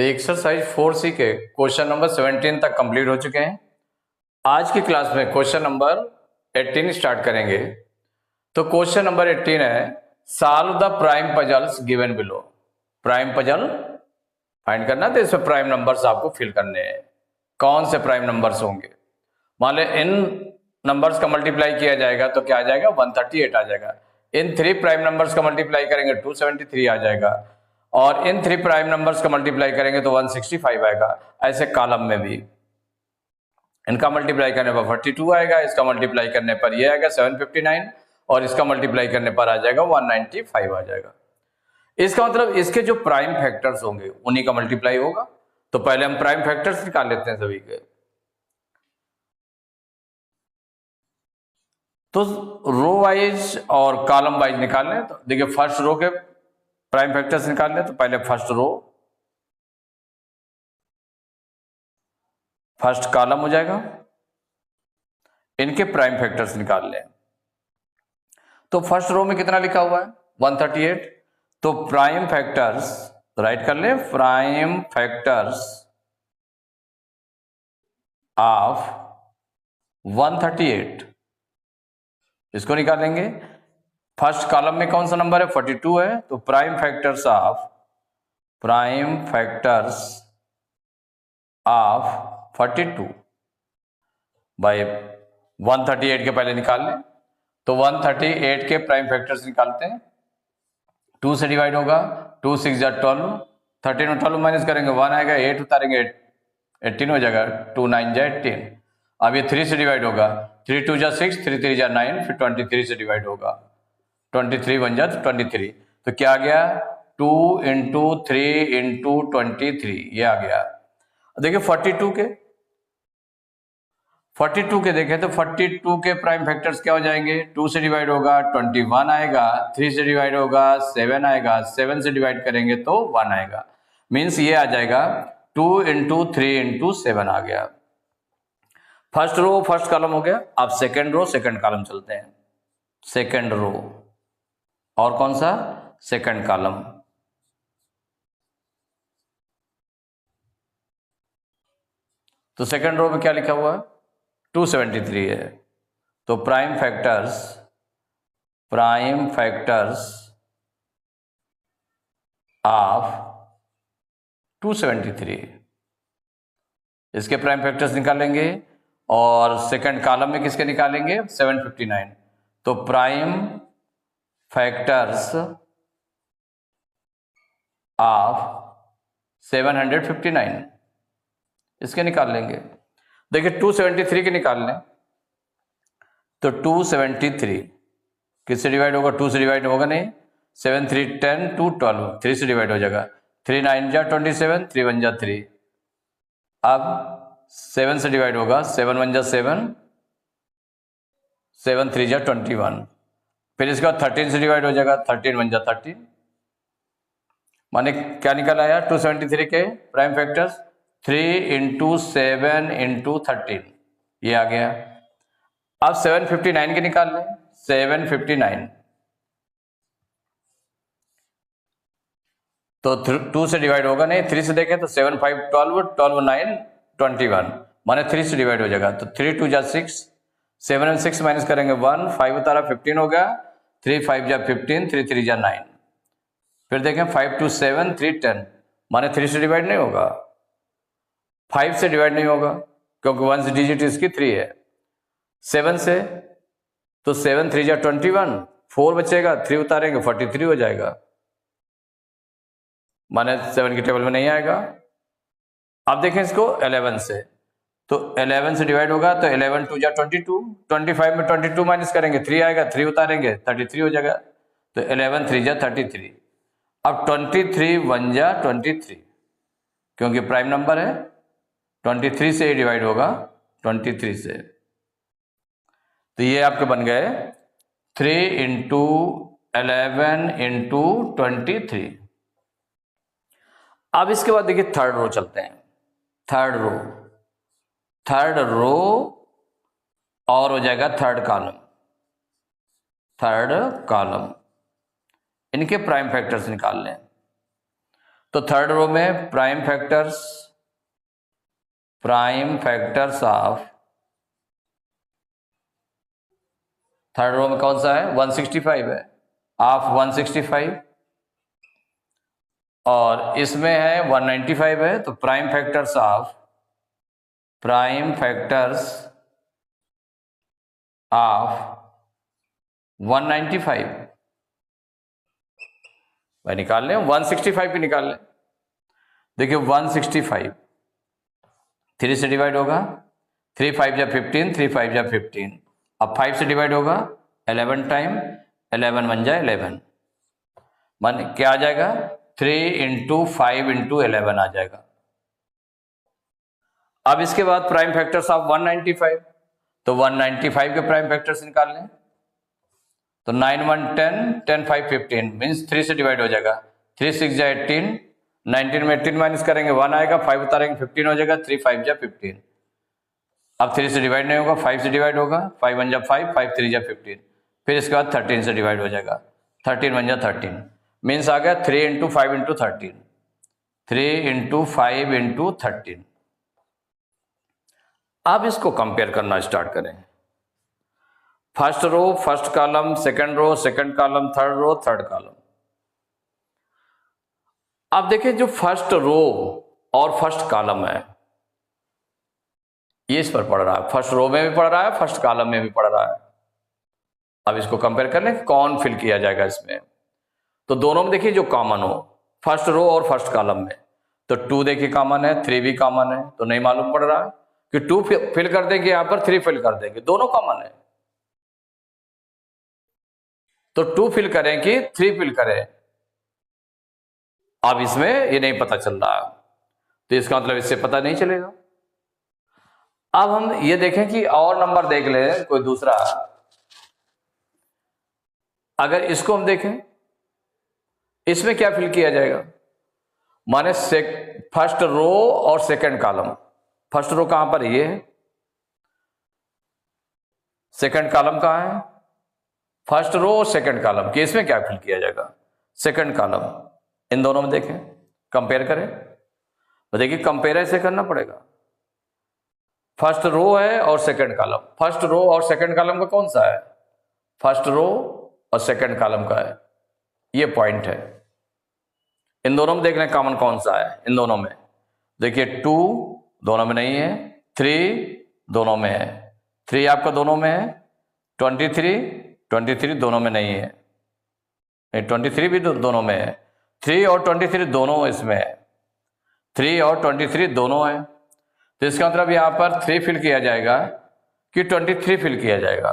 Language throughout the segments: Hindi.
तो एक्सरसाइज 4C के क्वेश्चन नंबर 17 तक कंप्लीट हो चुके हैं। आज की क्लास में क्वेश्चन नंबर 18 स्टार्ट करेंगे। तो क्वेश्चन नंबर 18 है, solve the prime puzzles given below. Prime puzzle find करना, तो इसमें प्राइम नंबर्स आपको फिल करने हैं। कौन से प्राइम नंबर्स होंगे? मान लो इन नंबर्स का मल्टीप्लाई किया जाएगा तो क्या आ जाएगा? 138 आ जाएगा। इन 3 प्राइम नंबर्स का मल्टीप्लाई करेंगे 273 आ जाएगा, और इन 3 प्राइम नंबर्स का मल्टीप्लाई करेंगे तो 165 आएगा। ऐसे कॉलम में भी इनका मल्टीप्लाई करने पर 42 आएगा, इसका मल्टीप्लाई करने पर ये आएगा 759, और इसका मल्टीप्लाई करने पर आ जाएगा 195 आ जाएगा। इसका मतलब इसके जो प्राइम फैक्टर्स होंगे उन्हीं का मल्टीप्लाई होगा। तो पहले हम प्राइम फैक्टर्स निकाल लेते हैं सभी के। तो रो वाइज और कॉलम वाइज निकाल लें। तो देखिए, फर्स्ट रो के प्राइम फैक्टर्स निकाल लें। तो पहले फर्स्ट रो, फर्स्ट कॉलम हो जाएगा, इनके प्राइम फैक्टर्स निकाल लें। तो फर्स्ट रो में कितना लिखा हुआ है? 138। तो प्राइम फैक्टर्स राइट कर लें, प्राइम फैक्टर्स ऑफ 138, इसको निकालेंगे। फर्स्ट कॉलम में कौन सा नंबर है? 42 है। तो प्राइम फैक्टर्स ऑफ 42 बाय 138 के पहले निकाल लें। तो 138 के प्राइम फैक्टर्स निकालते हैं। 2 से डिवाइड होगा, 2 6 जा 12, 13 में 12 माइनस करेंगे 1 आएगा, 8 उतारेंगे 18 हो जाएगा, 2 9 जा 18। अब ये 3 से डिवाइड होगा, 3 2 जा 6, 3 3 जा 9, फिर 23 से डिवाइड होगा, 23 1 जा 23। तो क्या आ गया? 2 इंटू 3 इंटू 23, ये आ गया। देखिए 42 के देखें तो 42 के प्राइम फैक्टर्स क्या हो जाएंगे? 2 से डिवाइड होगा 21 आएगा, 3 से डिवाइड होगा 7 आएगा, 7 से डिवाइड करेंगे तो 1 आएगा। मीन्स ये आ जाएगा 2 इंटू 3 इंटू 7 आ गया। फर्स्ट रो फर्स्ट कॉलम हो गया। अब सेकेंड रो सेकेंड कॉलम चलते हैं। सेकेंड रो और कौन सा? Second column. तो सेकेंड रो में क्या लिखा हुआ है? 273 है। तो प्राइम फैक्टर्स ऑफ 273, इसके प्राइम फैक्टर्स निकालेंगे। और सेकंड कॉलम में किसके निकालेंगे? 759। तो प्राइम फैक्टर्स ऑफ 759 इसके निकाल लेंगे। देखिए 273 के निकाल लें। तो 273 किससे डिवाइड होगा? 2 से डिवाइड होगा नहीं, 7 3 10 2 12, 3 से डिवाइड हो जाएगा, 3 9 जा 27, 3 1 जा 3। अब 7 से डिवाइड होगा, 7 1 जा 7, 7 3 जा 21। फिर इसके बाद 13 से डिवाइड हो जाएगा, 13 1 जा 13। माने क्या निकल आया? 273 के प्राइम फैक्टर्स 3 इंटू 7 इंटू 13, ये आ गया। अब 759 के निकाल लें। 759 तो 2 से डिवाइड होगा नहीं, 3 से देखें तो 7 5 12, 12 9 21, माने 3 से डिवाइड हो जाएगा। तो 3 2 जा 6, 7 और 6 माइनस करेंगे 1, 5 उतारा 15 हो गया, 3 5 जा 15, 3 3 जा 9। फिर देखें 5 2 7 3 10, माने 3 से डिवाइड नहीं होगा, 5 से डिवाइड नहीं होगा क्योंकि 1 डिजिट इसकी 3 है। 7 से तो 7 3 जा 21, 4 बचेगा, 3 उतारेंगे 43 हो जाएगा, माने 7 की टेबल में नहीं आएगा। अब देखें इसको 11 से, तो 11 से डिवाइड होगा तो 11 2 जा 22, 25 में 22 माइनस करेंगे 3 आएगा, 3 उतारेंगे 33 हो जाएगा। तो 11 3 जा 33। अब 23 1 जा 23, क्योंकि प्राइम नंबर है, 23 से डिवाइड होगा 23 से। तो ये आपके बन गए 3 इंटू 11 इंटू 23। अब इसके बाद देखिए थर्ड रो चलते हैं। थर्ड रो और हो जाएगा थर्ड कॉलम, इनके प्राइम फैक्टर्स निकाल लें। तो थर्ड रो में prime factors of, third row में कौन सा है, 165 है, ऑफ 165, और इसमें है 195 है, तो प्राइम फैक्टर्स ऑफ 195 भाई निकाल लें, 165 की निकाल लें। देखिए 165 3 से डिवाइड होगा, 3 5 जा 15, 3 5 जा 15, अब 5 से डिवाइड होगा 11 टाइम, 11 1 जा 11, मान क्या आ जाएगा, 3 इंटू 5 इंटू 11 आ जाएगा। अब इसके बाद प्राइम फैक्टर्स ऑफ 195, तो 195 के प्राइम फैक्टर्स निकाल लें, तो 9 1 10, 10 5 15 मीन्स 3 से डिवाइड हो जाएगा, 3 6 जा 18, 19 में 18 माइनस करेंगे 1 आएगा, 5 उतारेंगे 15 हो जाएगा, 3 5 जा 15, अब 3 से डिवाइड नहीं होगा, 5 से डिवाइड होगा, 5 1 जा 5, 5 3 जा 15, फिर इसके बाद 13 से डिवाइड हो जाएगा, 13 1 जा 13 मीन्स आ गया 3 इंटू 5 इंटू 13, 3 इंटू 5 इंटू 13। अब इसको कंपेयर करना स्टार्ट करें, first row first column, second row second column, third row third column. अब देखिए जो फर्स्ट रो और फर्स्ट कॉलम है ये इस पर पढ़ रहा है, फर्स्ट रो में भी पढ़ रहा है, फर्स्ट कॉलम में भी पढ़ रहा है। अब इसको कंपेयर कर लें कौन फिल किया जाएगा इसमें, तो दोनों में देखिए जो कॉमन हो, फर्स्ट रो और फर्स्ट कॉलम में, तो 2 देखिए कॉमन है, 3 भी कॉमन है, तो नहीं मालूम पड़ रहा है कि 2 फिल कर देंगे यहां पर, 3 फिल कर देंगे, दोनों कॉमन है, तो 2 फिल करें कि 3 फिल करें, अब इसमें ये नहीं पता चल रहा है, तो इसका मतलब इससे पता नहीं चलेगा। अब हम ये देखें कि और नंबर देख ले कोई दूसरा, अगर इसको हम देखें इसमें क्या फिल किया जाएगा, माने फर्स्ट रो और सेकंड कॉलम, फर्स्ट रो कहां पर ये है, सेकंड कॉलम कहां है, फर्स्ट रो और सेकंड कॉलम के, इसमें क्या फिल किया जाएगा, सेकंड कॉलम, इन दोनों में देखें कंपेयर करें, तो देखिए कंपेयर ऐसे करना पड़ेगा, फर्स्ट रो है और सेकंड कॉलम, फर्स्ट रो और सेकंड कॉलम का कौन सा है, फर्स्ट रो और सेकंड कॉलम का है, ये पॉइंट है, इन दोनों में देख लें कॉमन कौन सा है, इन दोनों में देखिए 2 दोनों में नहीं है, 3 दोनों में है, 3 आपका दोनों में है, 23 दोनों में नहीं है, 23 भी दोनों में है, 3 और 23 दोनों इसमें है, 3 और 23 दोनों है, तो इसका मतलब यहां पर 3 फिल किया जाएगा कि 23 फिल किया जाएगा,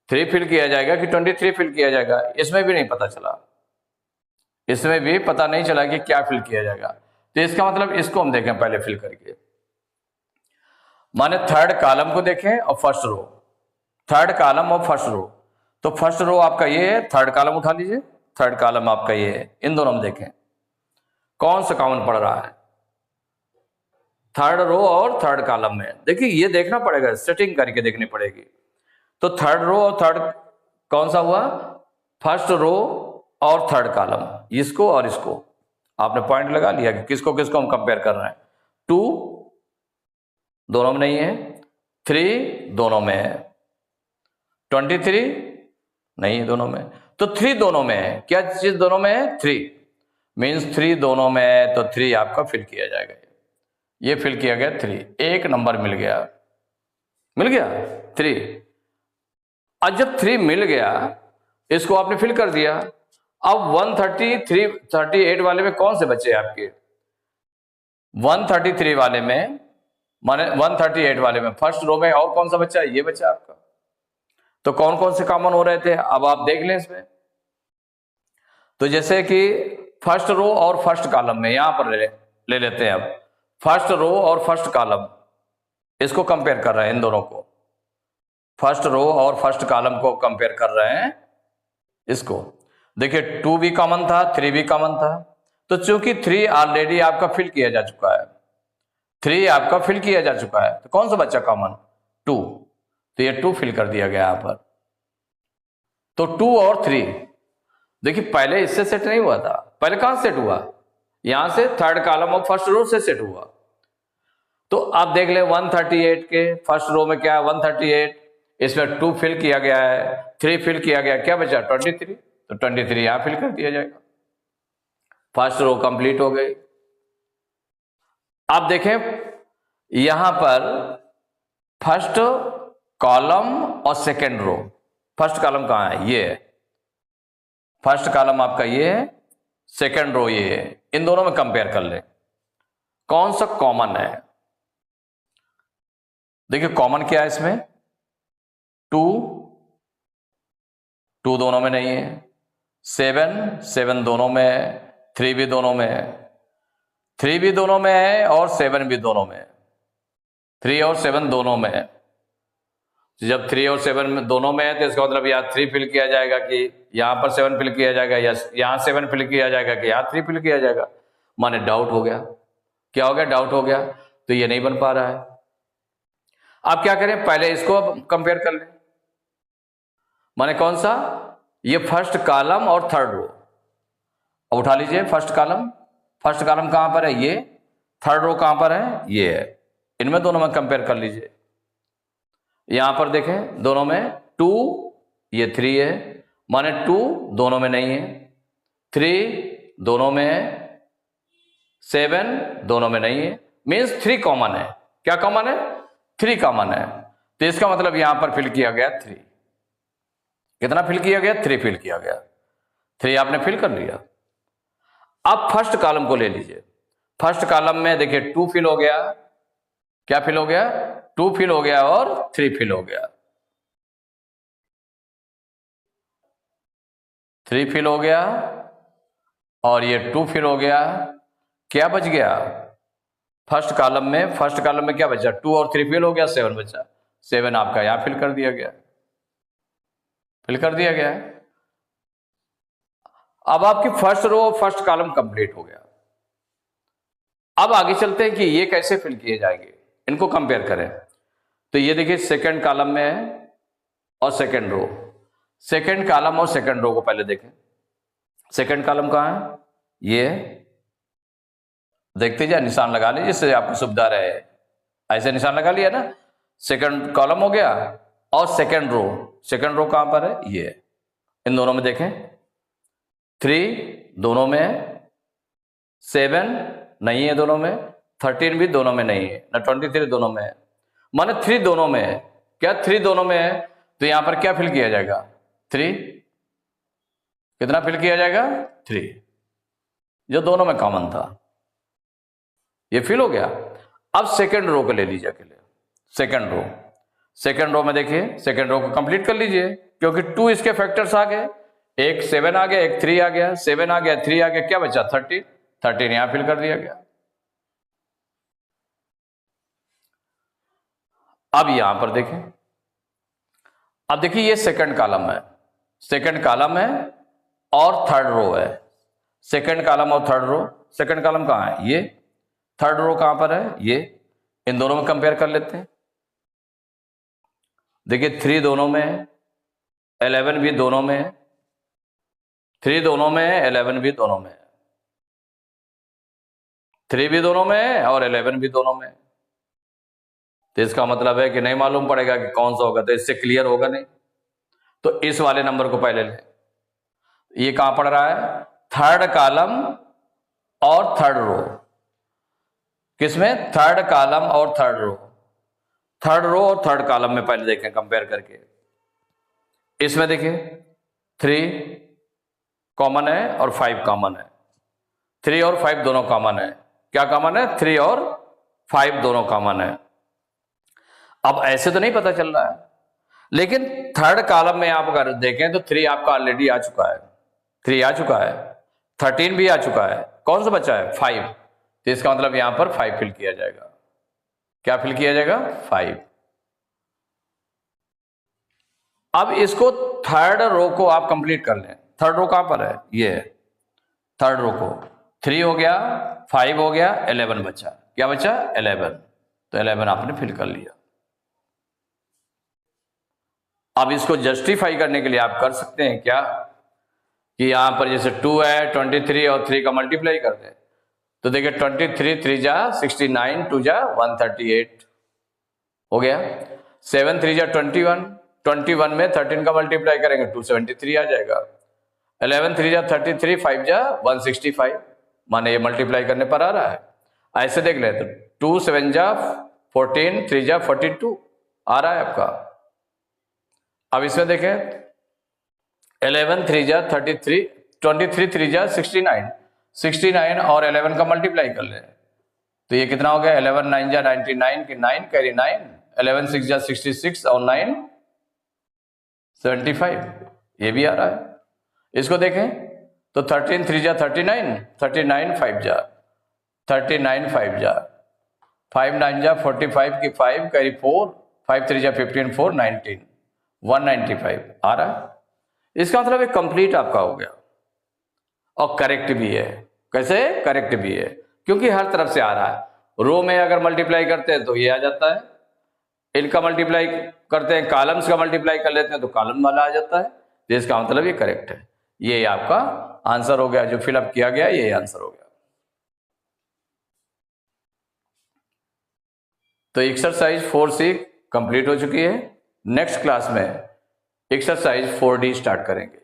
3 फिल किया जाएगा कि 23 फिल किया जाएगा, इसमें भी नहीं पता चला, इसमें भी पता नहीं चला कि क्या फिल किया जाएगा, तो इसका मतलब इसको हम देखें पहले फिल करके, माने थर्ड कॉलम को देखें और फर्स्ट रो, थर्ड कॉलम और फर्स्ट रो, तो फर्स्ट रो आपका ये है, थर्ड कॉलम उठा लीजिए, थर्ड कॉलम आपका ये है, इन दोनों में देखें कौन सा कॉमन पड़ रहा है, थर्ड रो और थर्ड कॉलम में, देखिए ये देखना पड़ेगा, सेटिंग करके देखनी पड़ेगी, तो थर्ड रो और थर्ड कौन सा हुआ, फर्स्ट रो और थर्ड कॉलम, इसको और इसको आपने पॉइंट लगा लिया कि किसको किसको हम कंपेयर कर रहे हैं, 2 दोनों में नहीं है, 3 दोनों में है, 23 नहीं है दोनों में, तो 3 दोनों में है, क्या चीज दोनों में है, 3 मीन्स 3 दोनों में है, तो 3 आपका फिल किया जाएगा, ये फिल किया गया 3, एक नंबर मिल गया 3। अब जब 3 मिल गया इसको आपने फिल कर दिया, अब 138 वाले में कौन से बचे आपके, 133 वाले में, माने 138 वाले में फर्स्ट रो में और कौन सा बचा, ये बचा आपका, तो कौन कौन से कॉमन हो रहे थे अब आप देख लें इसमें, तो जैसे कि फर्स्ट रो और फर्स्ट कॉलम में यहां पर ले लेते हैं, अब फर्स्ट रो और फर्स्ट कॉलम इसको कंपेयर कर रहे हैं, इन दोनों को, फर्स्ट रो और फर्स्ट कॉलम को कंपेयर कर रहे हैं, इसको देखिए 2 भी कॉमन था, 3 भी कॉमन था, तो चूंकि 3 ऑलरेडी आपका फिल किया जा चुका है, 3 आपका फिल किया जा चुका है, तो कौन सा बच्चा कॉमन, 2, तो ये 2 फिल कर दिया गया यहां पर, तो 2 और 3 देखिए पहले इससे सेट नहीं हुआ था, पहले कहां सेट हुआ, यहां से थर्ड कॉलम और फर्स्ट रो से सेट हुआ। तो आप देख ले 138 के फर्स्ट रो में क्या है 138, इसमें 2 फिल किया गया है, 3 फिल किया गया, क्या बचा 23, तो 23 यहां फिल कर दिया जाएगा। फर्स्ट रो कंप्लीट हो गई। आप देखें यहां पर फर्स्ट कॉलम और सेकेंड रो, फर्स्ट कॉलम कहां है, ये है, फर्स्ट कॉलम आपका ये है, सेकेंड रो ये है, इन दोनों में कंपेयर कर ले कौन सा कॉमन है। देखिए कॉमन क्या है इसमें, 2 दोनों में नहीं है, 7 दोनों में है, 3 भी दोनों में है, 3 भी दोनों में है और 7 भी दोनों में है, 3 और 7 दोनों में है। जब 3 और 7 दोनों में है तो इसका मतलब यहाँ 3 फिल किया जाएगा कि यहां पर 7 फिल किया जाएगा, या यहां 7 फिल किया जाएगा कि यहां 3 फिल किया जाएगा। माने डाउट हो गया, क्या हो गया, डाउट हो गया, तो ये नहीं बन पा रहा है। आप क्या करें, पहले इसको अब कंपेयर कर लें, माने कौन सा, ये फर्स्ट कॉलम और थर्ड रो। अब उठा लीजिए फर्स्ट कॉलम कहां पर है, ये, थर्ड रो कहां पर है, ये है, इनमें दोनों में कंपेयर कर लीजिए। यहां पर देखें दोनों में 2, ये 3 है, माने 2 दोनों में नहीं है, 3 दोनों में है, 7 दोनों में नहीं है, मीन्स 3 कॉमन है। क्या कॉमन है, 3 कॉमन है। तो इसका मतलब यहां पर फिल किया गया 3, कितना फिल किया गया, 3 फिल किया गया, 3 आपने फिल कर लिया। अब फर्स्ट कॉलम को ले लीजिए, फर्स्ट कॉलम में देखिए 2 फिल हो गया, क्या फिल हो गया, 2 फिल हो गया और 3 फिल हो गया, 3 फिल हो गया और ये 2 फिल हो गया, क्या बच गया फर्स्ट कॉलम में क्या बचा, 2 और 3 फिल हो गया, 7 बचा, 7 आपका यहां फिल कर दिया गया, फिल कर दिया गया। अब आपकी फर्स्ट रो और फर्स्ट कॉलम कंप्लीट हो गया। अब आगे चलते हैं कि ये कैसे फिल किए जाएंगे, इनको कंपेयर करें। तो ये देखिए सेकंड कॉलम में है और सेकंड रो, सेकंड कॉलम और सेकंड रो को पहले देखें। सेकंड कॉलम कहां है, ये देखते जाए, निशान लगा लीजिए जिससे आपको सुविधा रहे, ऐसे निशान लगा लिया ना, सेकंड कॉलम हो गया और सेकंड रो कहां पर है, ये, इन दोनों में देखें 3 दोनों में है, 7 नहीं है दोनों में, 13 भी दोनों में नहीं है, ना 23 दोनों में है, माने 3 दोनों में है। क्या 3 दोनों में है, तो यहां पर क्या फिल किया जाएगा, 3, कितना फिल किया जाएगा, 3, जो दोनों में कॉमन था, ये फिल हो गया। अब सेकंड रो को ले लीजिए अकेले, सेकंड रो में देखिए, सेकंड रो को कंप्लीट कर लीजिए, क्योंकि 2 इसके फैक्टर्स आ गए, एक 7 आ गया, एक 3 आ गया, 7 आ गया, 3 आ गया, क्या बचा 13 यहां फिल कर दिया गया। अब यहां पर देखें, अब देखिए ये सेकंड कॉलम है और थर्ड रो है, सेकंड कॉलम और थर्ड रो, सेकंड कॉलम कहां है, ये, थर्ड रो कहां पर है, ये, इन दोनों में कंपेयर कर लेते हैं। देखिए 3 दोनों में है, 11 भी दोनों में है, 3 दोनों में है, 11 भी दोनों में है, 3 भी दोनों में है और 11 भी दोनों में है। तो इसका मतलब है कि नहीं मालूम पड़ेगा कि कौन सा होगा, तो इससे क्लियर होगा नहीं। तो इस वाले नंबर को पहले ले, ये कहां पड़ रहा है, थर्ड कॉलम और थर्ड रो, किसमें, थर्ड कॉलम और थर्ड रो और थर्ड कॉलम में पहले देखें कंपेयर करके। इसमें देखिए 3 कॉमन है और 5 कॉमन है, 3 और 5 दोनों कॉमन है, क्या कॉमन है, 3 और 5 दोनों कॉमन है। अब ऐसे तो नहीं पता चल रहा है, लेकिन थर्ड कॉलम में आप अगर देखें तो 3 आपका ऑलरेडी आ चुका है, 3 आ चुका है, 13 भी आ चुका है, कौन सा बचा है, 5, तो इसका मतलब यहां पर 5 फिल किया जाएगा, क्या फिल किया जाएगा, 5। अब इसको थर्ड रो को आप कंप्लीट कर लें, थर्ड रो कहां पर है, ये थर्ड रो को 3 हो गया, 5 हो गया, 11 बचा, क्या बचा, 11, तो 11 आपने फिल कर लिया। अब इसको जस्टिफाई करने के लिए आप कर सकते हैं क्या, कि यहाँ पर जैसे 2 है, 23 और 3 का मल्टीप्लाई कर दें तो देखिए 23 3 जा 69, 2 जा 138 हो गया। 7 3 जा 21, 21 में 13 का मल्टीप्लाई करेंगे 273 आ जाएगा। 11 3 जा 33, 5 जा 165, माने ये मल्टीप्लाई करने पर आ रहा है। ऐसे देख ले तो 2 7 जा 14, 3 जा 42 आ रहा है आपका। अब इसमें देखें 11 3 जा 33, 23 3 जा 69, 69 और 11 का मल्टीप्लाई कर ले तो ये कितना हो गया 11 9 जा 99 की 9 कैरी 9, 11 6 जा 66 और 9 75, ये भी आ रहा है। इसको देखें तो 13 3 जा 39, 39 5 जा 39 5 जा 5 9 जा 45 की 5 कैरी 4, 5 3 जा 15 4 19, 195 आ रहा है। इसका मतलब एक कंप्लीट आपका हो गया और करेक्ट भी है। कैसे करेक्ट भी है? क्योंकि हर तरफ से आ रहा है। रो में अगर मल्टीप्लाई करते हैं तो ये आ जाता है, इनका मल्टीप्लाई करते हैं, कॉलम्स का मल्टीप्लाई कर लेते हैं तो कॉलम वाला आ जाता है। तो इसका मतलब ये करेक्ट है। ये आपका आंसर हो गया, जो फिलअप किया गया ये आंसर हो गया। तो एक्सरसाइज 4C कंप्लीट हो चुकी है। नेक्स्ट क्लास में एक्सरसाइज 4D स्टार्ट करेंगे।